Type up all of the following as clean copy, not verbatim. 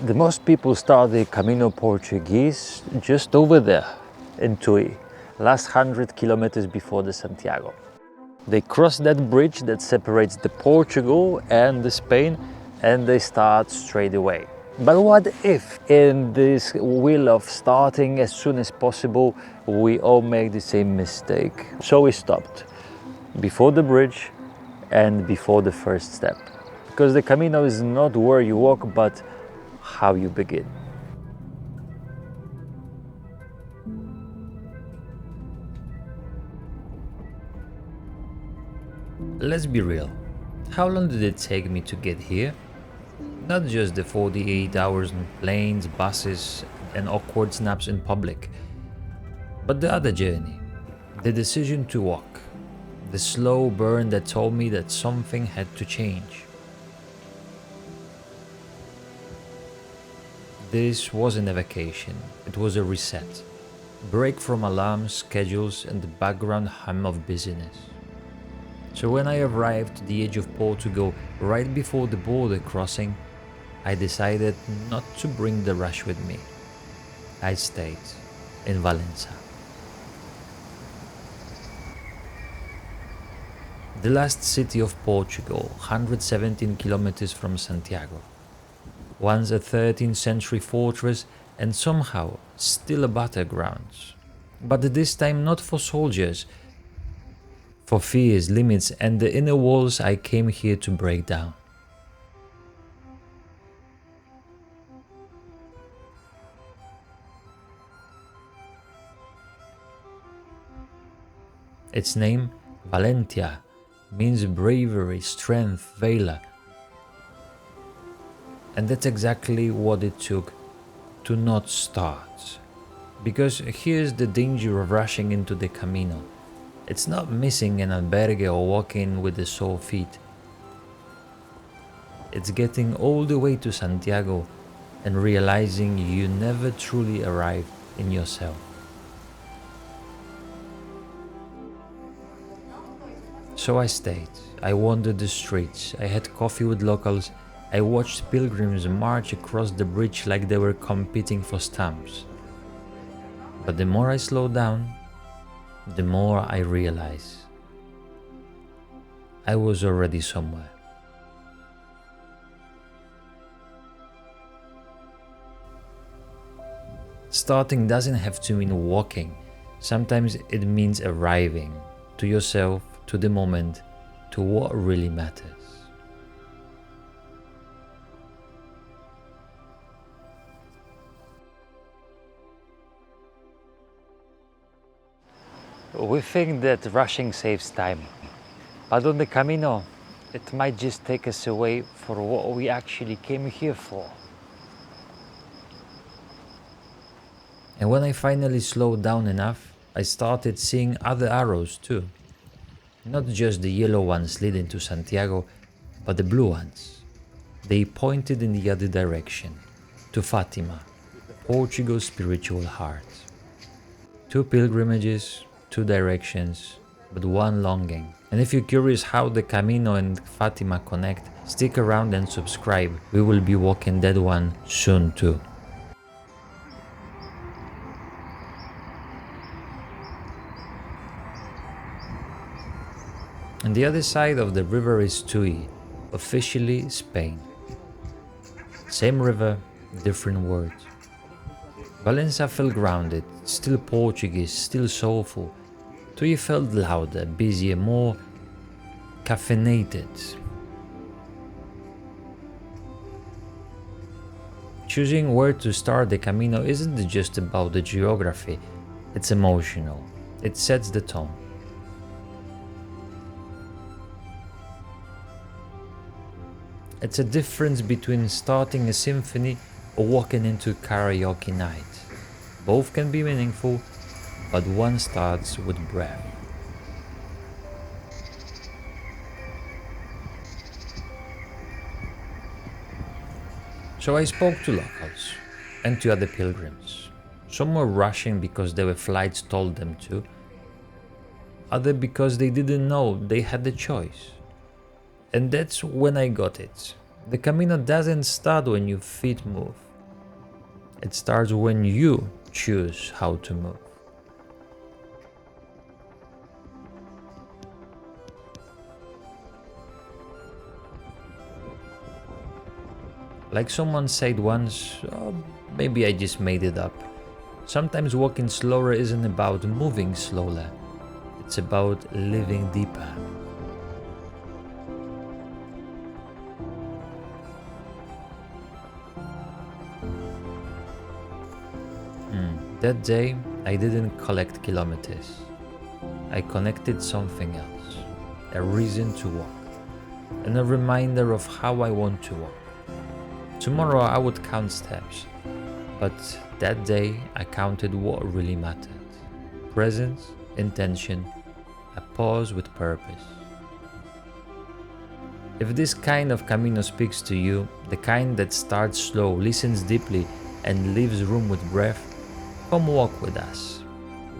The most people start the Camino Portugués just over there in Tui, last 100 kilometers before the Santiago. They cross that bridge that separates the Portugal and the Spain, and they start straight away. But what if in this wheel of starting as soon as possible we all make the same mistake? So we stopped before the bridge and before the first step, because the Camino is not where you walk but how you begin. Let's be real. How long did it take me to get here? Not just the 48 hours on planes, buses, and awkward snaps in public, but the other journey, the decision to walk, the slow burn that told me that something had to change. This wasn't a vacation, it was a reset. Break from alarms, schedules, and the background hum of busyness. So when I arrived at the edge of Portugal, right before the border crossing, I decided not to bring the rush with me. I stayed in Valença. The last city of Portugal, 117 kilometers from Santiago. Once a 13th century fortress and somehow still a battleground. But this time not for soldiers, for fears, limits and the inner walls I came here to break down. Its name, Valencia, means bravery, strength, valor. And that's exactly what it took to not start. Because here's the danger of rushing into the Camino. It's not missing an albergue or walking with the sore feet. It's getting all the way to Santiago and realizing you never truly arrived in yourself. So I stayed. I wandered the streets. I had coffee with locals. I watched pilgrims march across the bridge like they were competing for stamps. But the more I slowed down, the more I realized I was already somewhere. Starting doesn't have to mean walking. Sometimes it means arriving to yourself, to the moment, to what really matters. We think that rushing saves time, but on the Camino, it might just take us away for what we actually came here for. And when I finally slowed down enough, I started seeing other arrows too. Not just the yellow ones leading to Santiago, but the blue ones. They pointed in the other direction, to Fátima, Portugal's spiritual heart. 2 pilgrimages, 2 directions, but one longing. And if you're curious how the Camino and Fátima connect, stick around and subscribe. We will be walking that one soon too. On the other side of the river is Tui, officially Spain. Same river, different words. Valença felt grounded, still Portuguese, still soulful. Tui felt louder, busier, more caffeinated. Choosing where to start the Camino isn't just about the geography, it's emotional. It sets the tone. It's a difference between starting a symphony or walking into karaoke night. Both can be meaningful, but one starts with breath. So I spoke to locals and to other pilgrims. Some were rushing because their flights told them to, others because they didn't know they had the choice. And that's when I got it. The Camino doesn't start when your feet move. It starts when you choose how to move. Like someone said once, or maybe I just made it up, sometimes walking slower isn't about moving slower, it's about living deeper. That day, I didn't collect kilometers. I connected something else, a reason to walk, and a reminder of how I want to walk. Tomorrow I would count steps, but that day I counted what really mattered. Presence, intention, a pause with purpose. If this kind of Camino speaks to you, the kind that starts slow, listens deeply, and leaves room with breath, come walk with us.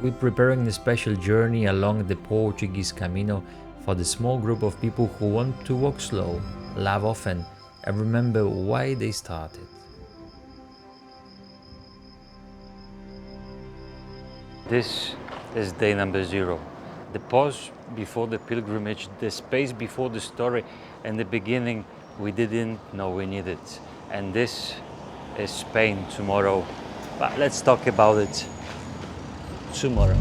We're preparing a special journey along the Portuguese Camino for the small group of people who want to walk slow, laugh often, and remember why they started. This is day number 0. The pause before the pilgrimage, the space before the story, and the beginning we didn't know we needed. And this is Spain tomorrow. But let's talk about it tomorrow.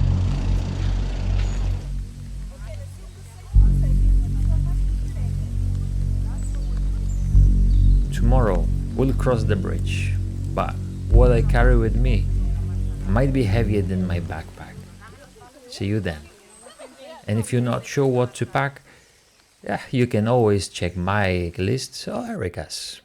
Tomorrow we'll cross the bridge, but what I carry with me might be heavier than my backpack. See you then. And if you're not sure what to pack, you can always check my list or Erica's.